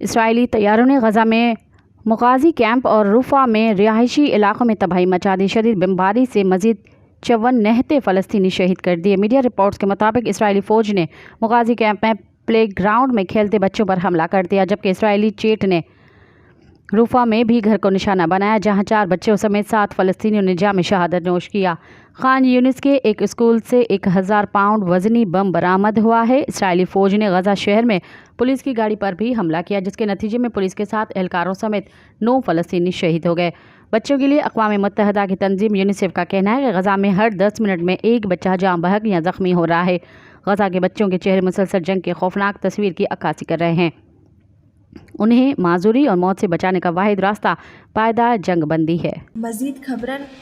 اسرائیلی طیاروں نے غزہ میں مغازی کیمپ اور رفح میں رہائشی علاقوں میں تباہی مچا دی۔ شدید بمباری سے مزید 54 نہتے فلسطینی شہید کر دیے۔ میڈیا رپورٹس کے مطابق اسرائیلی فوج نے مغازی کیمپ میں پلے گراؤنڈ میں کھیلتے بچوں پر حملہ کر دیا، جبکہ اسرائیلی جیٹ نے رفح میں بھی گھر کو نشانہ بنایا، جہاں 4 بچوں سمیت 7 فلسطینیوں نے جام شہادت نوش کیا۔ خان یونس کے ایک اسکول سے 1000 پاؤنڈ وزنی بم برآمد ہوا ہے۔ اسرائیلی فوج نے غزہ شہر میں پولیس کی گاڑی پر بھی حملہ کیا، جس کے نتیجے میں پولیس کے 7 اہلکاروں سمیت 9 فلسطینی شہید ہو گئے۔ بچوں کے لیے اقوام متحدہ کی تنظیم یونیسیف کا کہنا ہے کہ غزہ میں ہر 10 منٹ میں ایک بچہ جاں بحق یا زخمی ہو رہا ہے۔ غزہ کے بچوں کے چہرے مسلسل جنگ کی خوفناک تصویر کی عکاسی کر رہے ہیں۔ انہیں معذوری اور موت سے بچانے کا واحد راستہ پائیدار جنگ بندی ہے۔ مزید خبرن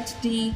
HD।